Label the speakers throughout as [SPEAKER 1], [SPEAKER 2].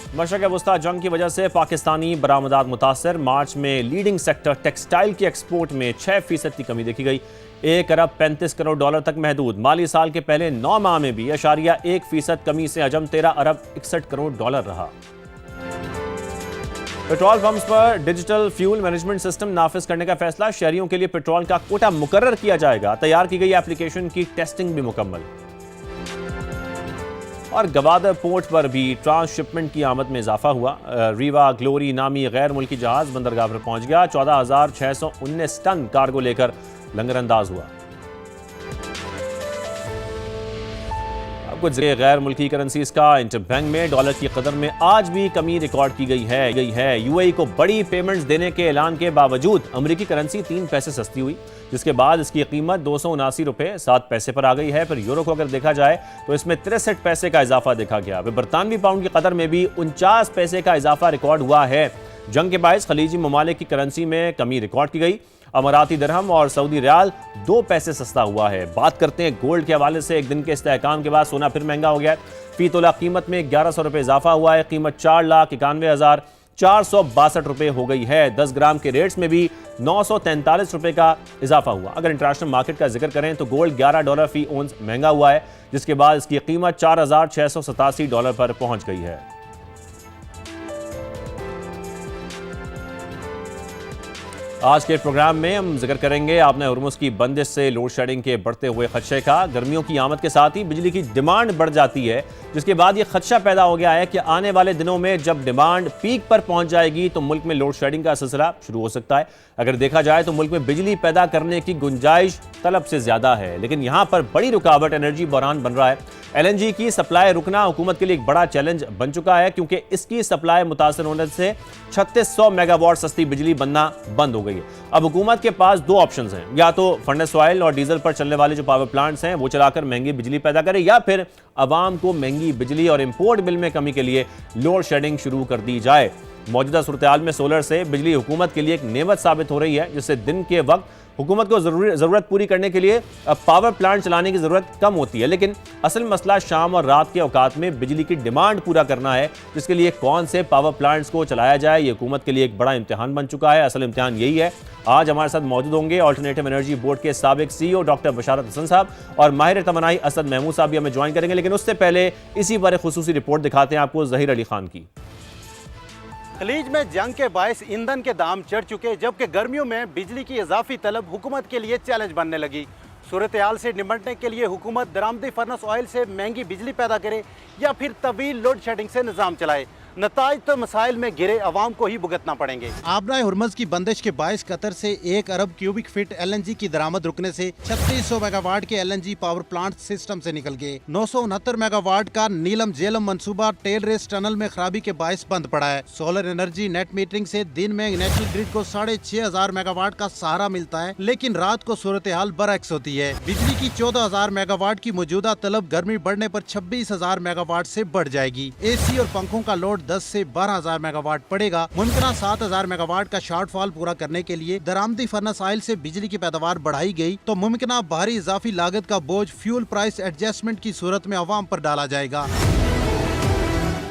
[SPEAKER 1] मशरक़ वस्ता जंग की वजह से पाकिस्तानी बरामदात मुतासर। मार्च में लीडिंग सेक्टर टेक्सटाइल के एक्सपोर्ट में 6% की कमी देखी गई। 1 अरब 35 करोड़ डॉलर तक महदूद। माली साल के पहले 9 माह में भी 1% कमी से हजम 13 अरब 61 करोड़ डॉलर रहा। पेट्रोल पंप्स पर डिजिटल फ्यूल मैनेजमेंट सिस्टम नाफिज करने का फैसला। शहरियों के लिए पेट्रोल का कोटा मुकर्रर किया जाएगा। तैयार की गई एप्लीकेशन की टेस्टिंग भी मुकम्मल। और गवादर पोर्ट पर भी ट्रांसशिपमेंट की आमद में इजाफा हुआ। रीवा ग्लोरी नामी गैर मुल्की जहाज बंदरगाह पर पहुंच गया। 14,619 टन कार्गो लेकर लंगरअंदाज हुआ। अब कुछ गैर मुल्की करेंसीज का इंटरबैंक में डॉलर की कदर में आज भी कमी रिकॉर्ड की गई है। यूएई को बड़ी पेमेंट्स देने के ऐलान के बावजूद अमेरिकी करेंसी 3 पैसे सस्ती हुई, जिसके बाद इसकी कीमत 279 रुपये 7 पैसे पर आ गई है। फिर यूरो को अगर देखा जाए तो इसमें 63 पैसे का इजाफा देखा गया। बरतानवी पाउंड की कदर में भी 49 पैसे का इजाफा रिकॉर्ड हुआ है। जंग के बायस खलीजी ममालिक की करेंसी में कमी रिकॉर्ड की गई। अमाराती दिरहम और सऊदी रियाल 2 पैसे सस्ता हुआ है। बात करते हैं गोल्ड के हवाले से। एक दिन के इस्तेहकाम के बाद सोना फिर महंगा हो गया है। फी तोला कीमत में 1100 रुपये इजाफा हुआ है। कीमत 4,91,462 रुपये हो गई है। 10 ग्राम के रेट्स में भी 943 रुपये का इजाफा हुआ। अगर इंटरनेशनल मार्केट का जिक्र करें तो गोल्ड $11 फी ओंस महंगा हुआ है, जिसके बाद इसकी कीमत $4,687 पर पहुंच गई है। आज के प्रोग्राम में हम जिक्र करेंगे आपने हुर्मुज़ की बंदिश से लोड शेडिंग के बढ़ते हुए खदशे का। गर्मियों की आमद के साथ ही बिजली की डिमांड बढ़ जाती है, जिसके बाद ये खदशा पैदा हो गया है कि आने वाले दिनों में जब डिमांड पीक पर पहुंच जाएगी तो मुल्क में लोड शेडिंग का सिलसिला शुरू हो सकता है। अगर देखा जाए तो मुल्क में बिजली पैदा करने की गुंजाइश तलब से ज्यादा है, लेकिन यहां पर बड़ी रुकावट एनर्जी बहरान बन रहा है। LNG की सप्लाई रुकना हुकूमत के लिए एक बड़ा चैलेंज बन चुका है, क्योंकि इसकी सप्लाई मुतासर होने से 3600 मेगावाट सस्ती बिजली बनना बंद हो गई है। अब हुकूमत के पास 2 ऑप्शंस हैं, या तो फर्नेस ऑयल और डीजल पर चलने वाले जो पावर प्लांट्स हैं वो चलाकर महंगी बिजली पैदा करें, या फिर अवाम को महंगी बिजली और इंपोर्ट बिल में कमी के लिए लोड शेडिंग शुरू कर दी जाए। मौजूदा सूरत-ए-हाल में सोलर से बिजली हुकूमत के लिए एक नेमत साबित हो रही है, जिससे दिन के वक्त हुकूमत को ज़रूरत पूरी करने के लिए पावर प्लांट चलाने की ज़रूरत कम होती है। लेकिन असल मसला शाम और रात के औकात में बिजली की डिमांड पूरा करना है, जिसके लिए कौन से पावर प्लांट्स को चलाया जाए ये हुकूमत के लिए एक बड़ा इम्तिहान बन चुका है। असल इम्तिहान यही है। आज हमारे साथ मौजूद होंगे अल्टरनेटिव एनर्जी बोर्ड के साबिक CEO डॉक्टर बशारत हसन साहब, और माहिर तमन्नाई असद महमूद साहब भी हमें ज्वाइन करेंगे। लेकिन उससे पहले इसी पर खुसूसी रिपोर्ट दिखाते हैं आपको ज़हीर अली खान की।
[SPEAKER 2] खलीज में जंग के बायस ईंधन के दाम चढ़ चुके, जबकि गर्मियों में बिजली की इजाफी तलब हुकूमत के लिए चैलेंज बनने लगी। सूरत हाल से निपटने के लिए हुकूमत दरामदी फर्नेस ऑयल से महंगी बिजली पैदा करे या फिर तवील लोड शेडिंग से निज़ाम चलाए। नताइज तो मसाइल में गिरे अवाम को ही भुगतना पड़ेंगे। आबराए हुर्मुज़ की बंदिश के बायस कतर से 1 अरब क्यूबिक फीट LNG की दरामद रुकने से 3600 मेगावाट के LNG पावर प्लांट सिस्टम से निकल गए। 969 मेगावाट का नीलम जेलम मंसूबा टेल रेस टनल में खराबी के बायस बंद पड़ा है। सोलर एनर्जी नेट मीटरिंग से दिन में नेशनल ग्रिड को 6500 मेगावाट का सहारा मिलता है, लेकिन रात को सूरत हाल बरअक्स होती है। बिजली की 14,000 मेगावाट की मौजूदा तलब गर्मी बढ़ने पर 26,000 मेगावाट से बढ़ जाएगी। AC और पंखों का लोड 10 से 12,000 मेगावाट पड़ेगा। मुमकिन 7,000 मेगावाट का शॉर्टफॉल पूरा करने के लिए दरामदी फर्नेस ऑयल से बिजली की पैदावार बढ़ाई गई तो मुमकिन भारी इजाफी लागत का बोझ फ्यूल प्राइस एडजस्टमेंट की सूरत में अवाम पर डाला जाएगा।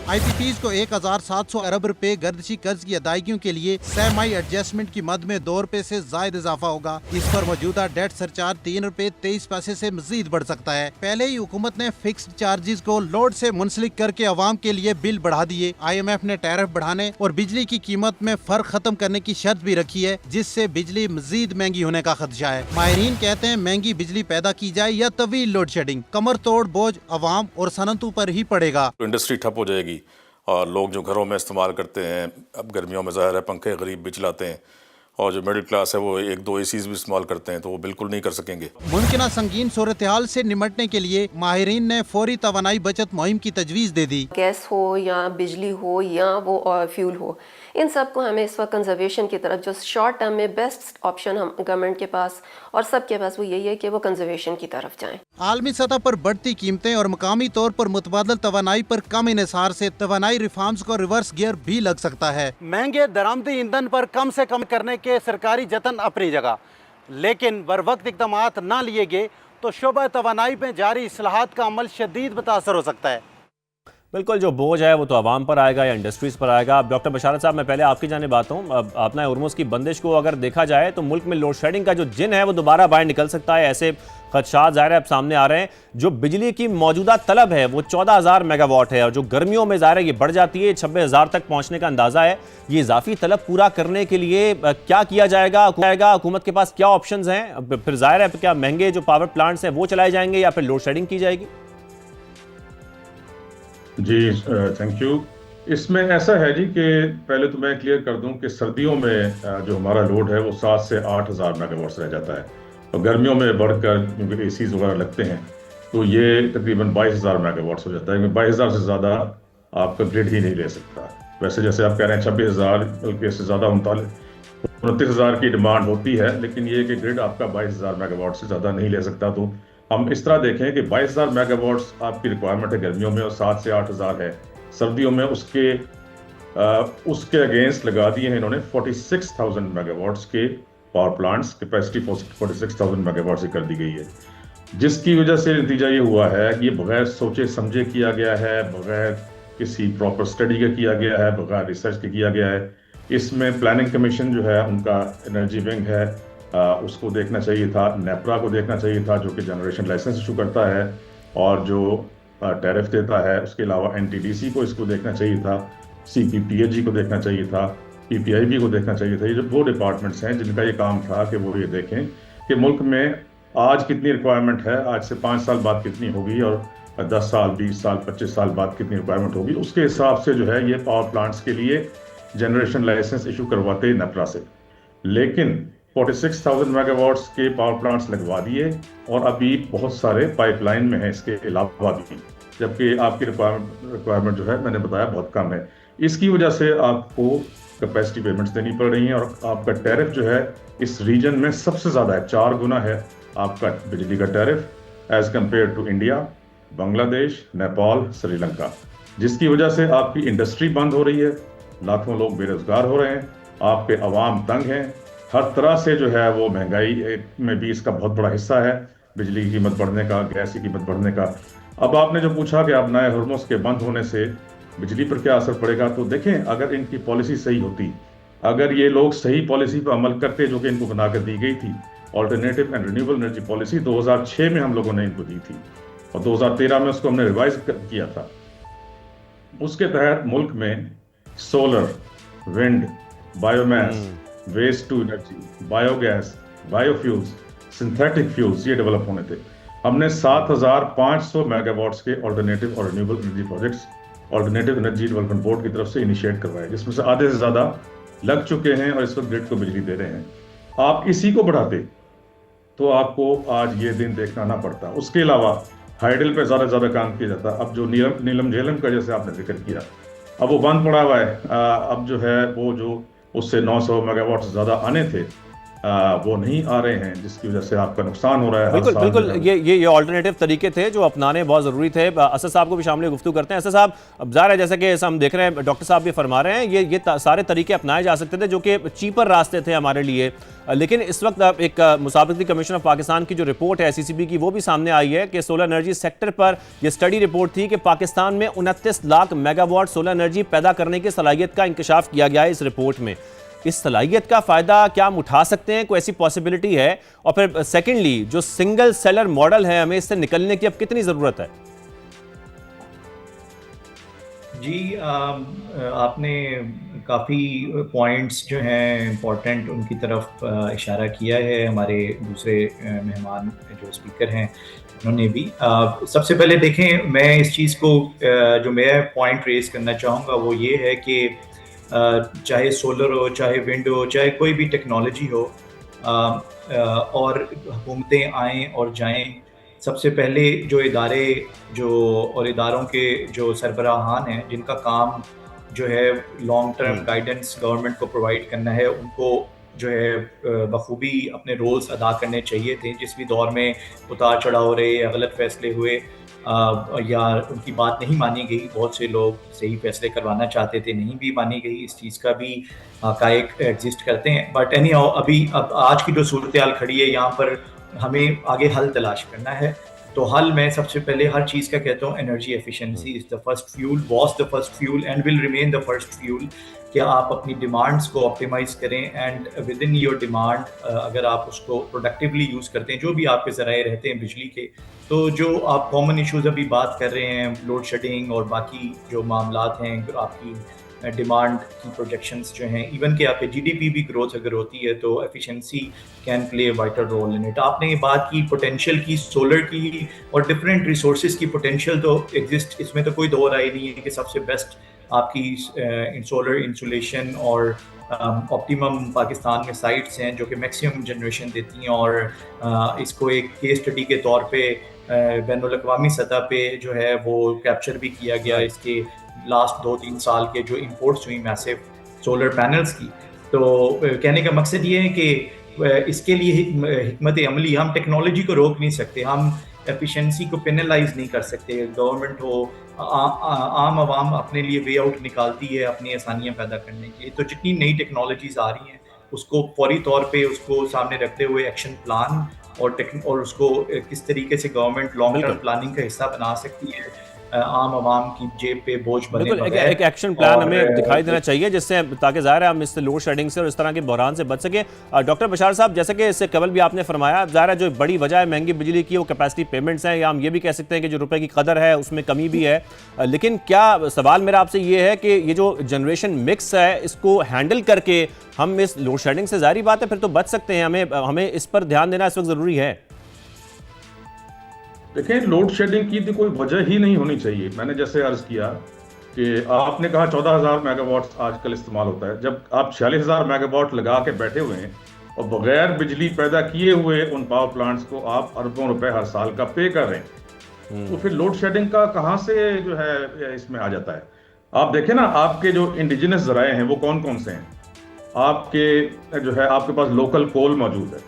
[SPEAKER 2] IPPs को 1,700 अरब रुपए गर्दिशी कर्ज की अदायगियों के लिए सेमाई एडजस्टमेंट की मद में 2 रुपए से जायद इजाफा होगा। इस पर मौजूदा डेट सरचार्ज 3 रुपए 23 पैसे से मजीद बढ़ सकता है। पहले ही हुकूमत ने फिक्स्ड चार्जेस को लोड से मुंसलिक करके अवाम के लिए बिल बढ़ा दिए। IMF ने टैरिफ बढ़ाने और बिजली की कीमत में फर्क खत्म करने की शर्त भी रखी है, जिससे बिजली मजीद महंगी होने का खदशा है। माहिरीन कहते हैं महंगी बिजली पैदा की जाए या तवील लोड शेडिंग, कमर तोड़ बोझ अवाम और सनतों पर ही पड़ेगा।
[SPEAKER 3] इंडस्ट्री ठप हो जाएगी और लोग जो घरों में इस्तेमाल करते हैं, अब गर्मियों में ज़ाहिर है पंखे गरीब भी चलाते हैं, और जो मिडिल क्लास है वो 1-2 ACs भी इस्तेमाल करते हैं, तो वो बिल्कुल नहीं कर सकेंगे।
[SPEAKER 2] मुमकिन संगीन सूरत हाल से निपटने के लिए माहिरीन ने फौरी तवानाई बचत मुहिम की तजवीज़ दे दी।
[SPEAKER 4] गैस हो या बिजली हो या वो फ्यूल हो, इन सब को हमें इस वक्त कंजर्वेशन की तरफ, जो शॉर्ट टर्म में बेस्ट ऑप्शन हम गवर्नमेंट के पास और सबके पास वो यही है कि वो कंजर्वेशन की तरफ जाएं।
[SPEAKER 2] आलमी सतह पर बढ़ती कीमतें और मकामी तौर पर मुतबादल तवानाई पर कम इन्हिसार से तवानाई रिफॉर्म्स को रिवर्स गियर भी लग सकता है। महंगे दरामदी ईंधन पर कम से कम करने के सरकारी जतन अपनी जगह, लेकिन बर वक्त इक़दामात न लिए गए तो शोबा तवानाई में जारी इस्लाहात का अमल शदीद मुतासर हो सकता है।
[SPEAKER 1] बिल्कुल, जो बोझ है वो तो आवाम पर आएगा या इंडस्ट्रीज़ पर आएगा। अब डॉक्टर बशारत साहब, मैं पहले आपकी जानिब आता हूँ। अब अपना हुर्मुज़ की बंदिश को अगर देखा जाए तो मुल्क में लोड शेडिंग का जो जिन है वो दोबारा बाहर निकल सकता है, ऐसे खदशात ज़ाहिर है अब सामने आ रहे हैं। जो बिजली की मौजूदा तलब है वो 14,000 मेगावाट है और जो गर्मियों में ज़ाहिर है ये बढ़ जाती है, 26,000 तक पहुँचने का अंदाज़ा है। ये इजाफी तलब पूरा करने के लिए क्या किया जाएगा? हुकूमत के पास क्या ऑप्शन हैं? फिर ज़ाहिर है क्या महंगे जो पावर प्लांट्स हैं वो चलाए जाएंगे या फिर लोड शेडिंग की जाएगी?
[SPEAKER 5] जी, थैंक यू। इसमें ऐसा है जी कि पहले तो मैं क्लियर कर दूं कि सर्दियों में जो हमारा लोड है वो 7 से 8,000 मेगावाट रह जाता है और गर्मियों में बढ़कर क्योंकि एसीज वगैरह लगते हैं तो ये तकरीबन 22,000 मेगावाट हो जाता है। 22,000 से ज़्यादा आपका ग्रिड ही नहीं ले सकता। वैसे जैसे आप कह रहे हैं 26,000 बल्कि इससे ज़्यादा 29,000 की डिमांड होती है, लेकिन ये कि ग्रिड आपका 22,000 मेगावाट से ज़्यादा नहीं ले सकता। तो हम इस तरह देखें कि 22,000 मेगावाट्स आपकी रिक्वायरमेंट है गर्मियों में और 7 से 8,000 है सर्दियों में। उसके अगेंस्ट लगा दिए हैं इन्होंने 46,000 मेगावाट्स के पावर प्लांट्स। कैपेसिटी 46,000 मेगावाट से कर दी गई है, जिसकी वजह से नतीजा ये हुआ है कि ये बगैर सोचे समझे किया गया है, बगैर किसी प्रॉपर स्टडी का किया गया है, बगैर रिसर्च के किया गया है। इसमें प्लानिंग कमीशन जो है उनका एनर्जी विंग है, उसको देखना चाहिए था, नेपरा को देखना चाहिए था जो कि जनरेशन लाइसेंस इशू करता है और जो टैरिफ देता है। उसके अलावा एनटीडीसी को इसको देखना चाहिए था, सीपीपीएजी को देखना चाहिए था, पीपीआईबी को देखना चाहिए था। ये जो वो डिपार्टमेंट्स हैं जिनका ये काम था कि वो ये देखें कि मुल्क में आज कितनी रिक्वायरमेंट है, आज से 5 साल बाद कितनी होगी और 10 साल 20 साल 25 साल बाद कितनी रिक्वायरमेंट होगी। उसके हिसाब से जो है ये पावर प्लांट्स के लिए जनरेशन लाइसेंस इशू करवाते नेपरा से। लेकिन 46,000 मेगावाट्स के पावर प्लांट्स लगवा दिए और अभी बहुत सारे पाइपलाइन में है इसके अलावा भी, जबकि आपकी रिक्वायरमेंट जो है मैंने बताया बहुत कम है। इसकी वजह से आपको कैपेसिटी पेमेंट्स देनी पड़ रही हैं और आपका टैरिफ जो है इस रीजन में सबसे ज़्यादा है, 4 गुना है आपका बिजली का tariff as compared to India, Bangladesh, Nepal, Sri Lanka, जिसकी वजह से आपकी इंडस्ट्री बंद हो रही है, लाखों लोग बेरोजगार हो रहे हैं, आपके अवाम तंग हैं। हर तरह से जो है वो महंगाई में भी इसका बहुत बड़ा हिस्सा है, बिजली की कीमत बढ़ने का, गैस की कीमत बढ़ने का। अब आपने जो पूछा कि अब नए हुर्मुज़ के बंद होने से बिजली पर क्या असर पड़ेगा, तो देखें अगर इनकी पॉलिसी सही होती, अगर ये लोग सही पॉलिसी पर अमल करते जो कि इनको बनाकर दी गई थी, alternative and renewable energy policy 2006 में हम लोगों ने इनको दी थी और 2013 में उसको हमने रिवाइज किया था। उसके तहत मुल्क में solar, wind, biomass, waste to energy, biogas, biofuels, synthetic fuels ये डेवलप होने थे। हमने 7,500 मेगावाट्स के ऑल्टरनेटिव और renewable energy projects alternative energy development board की तरफ से इनिशिएट करवाए, जिसमें से आधे से ज़्यादा लग चुके हैं और इस वक्त ग्रिड को बिजली दे रहे हैं। आप इसी को बढ़ाते तो आपको आज ये दिन देखना ना पड़ता। उसके अलावा हाइडल पे ज़्यादा काम किया जाता। अब जो नीलम झेलम का जैसे आपने जिक्र किया, अब वो बंद पड़ा हुआ है। अब जो है वो जो उससे 900 मेगावाट से ज़्यादा आने थे वो नहीं आ रहे हैं, जिसकी वजह से आपका नुकसान हो रहा है।
[SPEAKER 1] बिल्कुल ये ऑल्टरनेटिव तरीके थे जो अपनाने बहुत ज़रूरी थे। असद साहब को भी शामिल गुफ्तगू करते हैं। असद साहब, अब ज़ाहिर है जैसे कि हम देख रहे हैं डॉक्टर साहब भी फरमा रहे हैं ये सारे तरीके अपनाए जा सकते थे जो कि चीपर रास्ते थे हमारे लिए, लेकिन इस वक्त एक मुसाबकती कमीशन ऑफ पाकिस्तान की जो रिपोर्ट है SCCB की वो भी सामने आई है कि सोलर एनर्जी सेक्टर पर यह स्टडी रिपोर्ट थी कि पाकिस्तान में 29 लाख मेगावाट सोलर एनर्जी पैदा करने की सलाहियत का इंकशाफ किया गया है इस रिपोर्ट में। इस सलाहियत का फ़ायदा क्या हम उठा सकते हैं? कोई ऐसी पॉसिबिलिटी है? और फिर सेकेंडली जो सिंगल सेलर मॉडल है हमें इससे निकलने की अब कितनी ज़रूरत है?
[SPEAKER 6] जी, आपने काफ़ी पॉइंट्स जो हैं इम्पोर्टेंट उनकी तरफ इशारा किया है। हमारे दूसरे मेहमान जो स्पीकर हैं उन्होंने भी सबसे पहले देखें, मैं इस चीज़ को जो मैं पॉइंट रेज़ करना चाहूँगा वो ये है कि चाहे सोलर हो, चाहे विंड हो, चाहे कोई भी टेक्नोलॉजी हो और हुकूमतें आएँ और जाएँ, सबसे पहले जो इदारे और इदारों के जो सरबराहान हैं जिनका काम जो है लॉन्ग टर्म गाइडेंस गवर्नमेंट को प्रोवाइड करना है, उनको जो है बखूबी अपने रोल्स अदा करने चाहिए थे। जिस भी दौर में उतार चढ़ाव रहे या गलत फैसले हुए या उनकी बात नहीं मानी गई, बहुत से लोग सही फैसले करवाना चाहते थे, नहीं भी मानी गई, इस चीज़ का भी हक़ाइक़ एग्जिस्ट करते हैं। बट एनी हाउ अब आज की जो सूरत हाल खड़ी है यहाँ पर हमें आगे हल तलाश करना है। तो हल मैं सबसे पहले हर चीज़ का कहता हूँ, energy efficiency is the first fuel, was the first fuel and will remain the first fuel. कि आप अपनी डिमांड्स को ऑप्टिमाइज करें and with in your demand अगर आप उसको प्रोडक्टिवली यूज़ करते हैं, जो भी आपके ज़राए रहते हैं बिजली के, तो जो आप कॉमन इश्यूज अभी बात कर रहे हैं, लोड शेडिंग और बाकी जो मामलात हैं, आपकी डिमांड की प्रोजेक्शंस जो हैं, इवन कि आपके जीडीपी भी ग्रोथ अगर होती है तो efficiency can play a vital role in it. आपने ये बात की पोटेंशियल की, सोलर की और डिफरेंट रिसोर्सेज की पोटेंशियल तो एग्जिस्ट, इसमें तो कोई दो राय नहीं है कि सबसे बेस्ट आपकी सोलर इंसुलेशन और ऑप्टिमम पाकिस्तान में साइट्स हैं जो कि मैक्सिमम जनरेशन देती हैं। और इसको एक केस स्टडी के तौर पे बैनुल अक़वामी सतह पे जो है वो कैप्चर भी किया गया इसके लास्ट 2-3 साल के जो इंपोर्ट्स हुई मैसिव सोलर पैनल्स की। तो कहने का मकसद ये है कि इसके लिए हिकमत अमली, हम टेक्नोलॉजी को रोक नहीं सकते, हम एफिशिएंसी को पेनलाइज नहीं कर सकते। गवर्नमेंट हो, आम आवाम अपने लिए वे आउट निकालती है अपनी आसानियाँ पैदा करने के लिए। तो जितनी नई टेक्नोलॉजीज आ रही हैं उसको फौरी तौर पे उसको सामने रखते हुए एक्शन प्लान और उसको किस तरीके से गवर्नमेंट लॉन्ग टर्म प्लानिंग का हिस्सा बना सकती है, आम आवाम की जेब पे बोझ बने
[SPEAKER 1] बिल्कुल
[SPEAKER 6] बगैर।
[SPEAKER 1] एक एक्शन प्लान हमें दिखाई देना चाहिए जिससे, ताकि ज़ाहिर है हम इस लोड शेडिंग से और इस तरह के बहरान से बच सके। डॉक्टर बशार साहब, जैसे कि इससे कबल भी आपने फरमाया, ज़ाहिर है जो बड़ी वजह है महंगी बिजली की वो कैपेसिटी पेमेंट्स हैं, या हम ये भी कह सकते हैं कि जो रुपए की कदर है उसमें कमी भी है। लेकिन क्या सवाल मेरा आपसे ये है कि ये जो जनरेशन मिक्स है इसको हैंडल करके हम इस लोड शेडिंग से, ज़ाहिर बात है फिर तो बच सकते हैं, हमें इस पर ध्यान देना इस वक्त ज़रूरी है।
[SPEAKER 5] देखिए, लोड शेडिंग की तो कोई वजह ही नहीं होनी चाहिए। मैंने जैसे अर्ज किया कि आपने कहा 14,000 मेगावाट आजकल इस्तेमाल होता है, जब आप 46,000 मेगावाट लगा के बैठे हुए हैं और बगैर बिजली पैदा किए हुए उन पावर प्लांट्स को आप अरबों रुपए हर साल का पे कर रहे हैं, तो फिर लोड शेडिंग का कहाँ से जो है इसमें आ जाता है। आप देखें ना, आपके जो इंडिजिनस जराए हैं वो कौन कौन से हैं। आपके जो है आपके पास लोकल कोल मौजूद है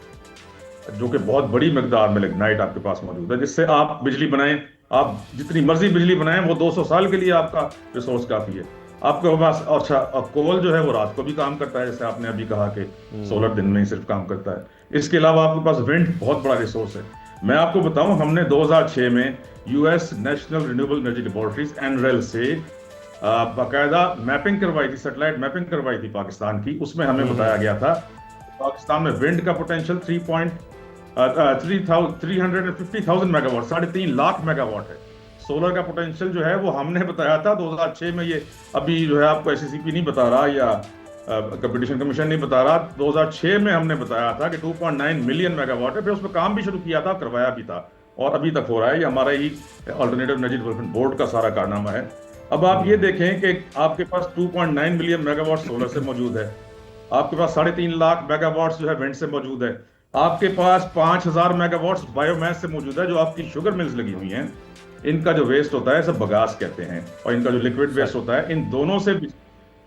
[SPEAKER 5] जो कि बहुत बड़ी मकदार में लिग्नाइट आपके पास मौजूद है, जिससे आप बिजली बनाएं, आप जितनी मर्जी बिजली बनाएं वो 200 साल के लिए आपका रिसोर्स काफी है आपके पास। अच्छा, कोल जो है वो रात को भी काम करता है, जैसे आपने अभी कहा कि सोलर दिन में ही सिर्फ काम करता है। इसके अलावा आपके पास विंड बहुत बड़ा रिसोर्स है। मैं आपको बताऊं, हमने 2006 में US national renewable energy laboratories NREL से बाकायदा मैपिंग करवाई थी, सैटेलाइट मैपिंग करवाई थी पाकिस्तान की। उसमें हमें बताया गया था पाकिस्तान में विंड का पोटेंशियल 350,000 मेगावाट, 3.5 लाख मेगावाट है। सोलर का पोटेंशियल जो है वो हमने बताया था 2006 में, ये अभी जो है आपको एससीसीपी नहीं बता रहा या कंपटीशन कमीशन नहीं बता रहा, 2006 में हमने बताया था कि 2.9 मिलियन मेगावाट है। फिर उस पर काम भी शुरू किया था, करवाया भी था और अभी तक हो रहा है। ये हमारा ही अल्टरनेटिव एनर्जी डेवलपमेंट बोर्ड का सारा कारनामा है। अब आप ये देखें कि आपके पास 2.9 मिलियन मेगावाट सोलर से मौजूद है, आपके पास 3.5 लाख मेगावाट जो है विंड से मौजूद है, आपके पास 5,000 मेगावाट्स बायोमास से मौजूद है जो आपकी शुगर मिल्स लगी हुई हैं। इनका जो वेस्ट होता है सब बगास कहते हैं, और इनका जो लिक्विड वेस्ट होता है, इन दोनों से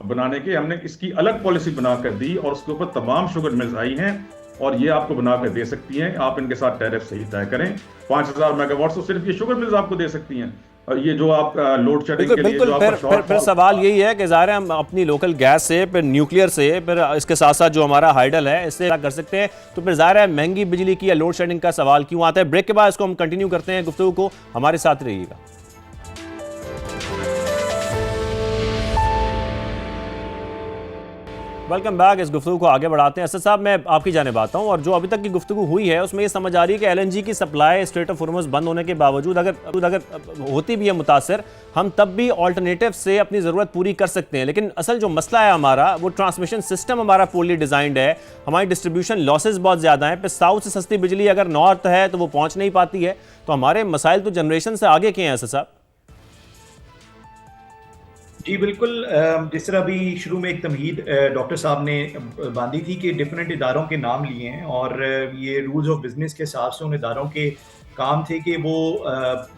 [SPEAKER 5] बनाने के हमने इसकी अलग पॉलिसी बनाकर दी और उसके ऊपर तमाम शुगर मिल्स आई हैं और ये आपको बनाकर दे सकती हैं। आप इनके साथ टैरिफ सही तय करें। 5,000 मेगावाट तो सिर्फ ये शुगर मिल्स आपको दे सकती हैं। और ये जो आप लोड शेडिंग के लिए जो आपका
[SPEAKER 1] फिर सवाल यही है कि ज़ाहिर है हम अपनी लोकल गैस से, फिर न्यूक्लियर से, फिर इसके साथ साथ जो हमारा हाइडल है इससे कर सकते हैं, तो फिर ज़ाहिर है महंगी बिजली की या लोड शेडिंग का सवाल क्यों आता है। ब्रेक के बाद इसको हम कंटिन्यू करते हैं गुफ्तगू को, हमारे साथ रहिएगा। Welcome back. इस गुफ्तगू को आगे बढ़ाते हैं। असद साहब, मैं आपकी जानिब आता हूँ और जो अभी तक की गुफ्तगू हुई है उसमें ये समझ आ रही है कि एलएनजी की सप्लाई स्ट्रेट ऑफ हॉर्मुज़ बंद होने के बावजूद अगर होती भी है मुतासर, हम तब भी ऑल्टरनेटिव से अपनी ज़रूरत पूरी कर सकते हैं। लेकिन असल जो मसला है हमारा, वो ट्रांसमिशन सिस्टम हमारा पोरली डिज़ाइंड है, हमारी डिस्ट्रीब्यूशन लॉसेज बहुत ज़्यादा हैं। फिर साउथ से सस्ती बिजली अगर नॉर्थ है तो वो पहुँच नहीं पाती है। तो हमारे मसाइल तो जनरेशन से आगे के हैं असद साहब।
[SPEAKER 6] जी बिल्कुल, जिस तरह अभी शुरू में एक तमहीद डॉक्टर साहब ने बांधी थी कि डिफरेंट इदारों के नाम लिए हैं और ये रूल्स ऑफ बिजनेस के हिसाब से उन इदारों के काम थे कि वो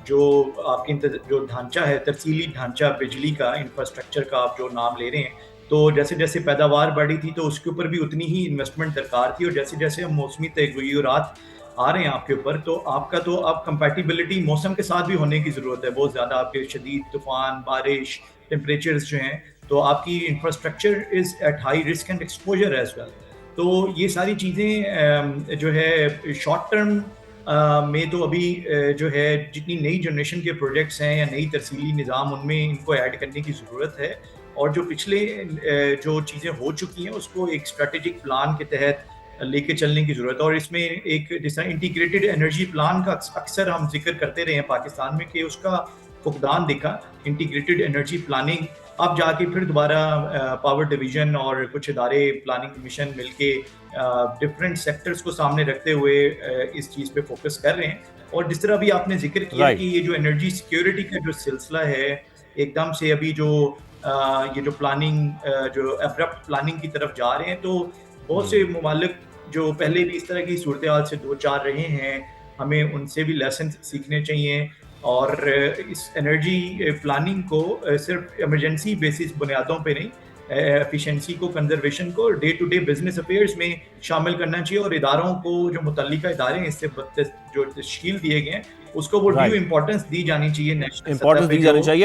[SPEAKER 6] जो आपके जो ढांचा है, तरसीली ढांचा बिजली का, इंफ्रास्ट्रक्चर का आप जो नाम ले रहे हैं, तो जैसे जैसे पैदावार बढ़ी थी तो उसके ऊपर भी उतनी ही इन्वेस्टमेंट दरकार थी। और जैसे जैसे हम मौसमी तग़य्युरात आ रहे हैं आपके ऊपर, तो आपका तो अब कंपैटिबिलिटी मौसम के साथ भी होने की ज़रूरत है। बहुत ज़्यादा आपके शदीद तूफ़ान, बारिश, टेम्परेचर्स जो हैं, तो आपकी infrastructure is at high risk and exposure as well. तो ये सारी चीज़ें जो है शॉर्ट टर्म में तो अभी जो है जितनी नई जनरेशन के प्रोजेक्ट्स हैं या नई तरसीली निज़ाम उनमें इनको ऐड करने की ज़रूरत है, और जो पिछले जो चीज़ें हो चुकी हैं उसको एक स्ट्रेटेजिक प्लान के तहत लेके चलने की ज़रूरत है। और इसमें एक जैसा इंटीग्रेटेड एनर्जी प्लान का अक्सर हम जिक्र करते रहे हैं पाकिस्तान में कि उसका फुकदान दिखा। इंटीग्रेटेड एनर्जी प्लानिंग अब जाके फिर दोबारा पावर डिवीजन और कुछ इदारे प्लानिंग कमीशन मिलके डिफरेंट सेक्टर्स को सामने रखते हुए इस चीज़ पे फोकस कर रहे हैं। और जिस तरह भी आपने जिक्र किया कि ये जो एनर्जी सिक्योरिटी का जो सिलसिला है एकदम से अभी जो ये जो प्लानिंग जो अब्रप्ट प्लानिंग की तरफ जा रहे हैं, तो बहुत से मुमालिक जो पहले भी इस तरह की सूरत हाल से दो चार रहे हैं, हमें उनसे भी लेसन सीखने चाहिए। और इस एनर्जी प्लानिंग को सिर्फ इमरजेंसी बेसिस बुनियादों पे नहीं, एफिशिएंसी को, कंजर्वेशन को day to day business affairs में शामिल करना चाहिए। और इदारों को, जो मुतल्लिका इदारे हैं इससे जो तश्कील दिए गए हैं, उसको वो ड्यू इम्पोर्टेंस दी जानी चाहिए, नेशनल
[SPEAKER 1] इंपॉर्टेंस दी जानी चाहिए।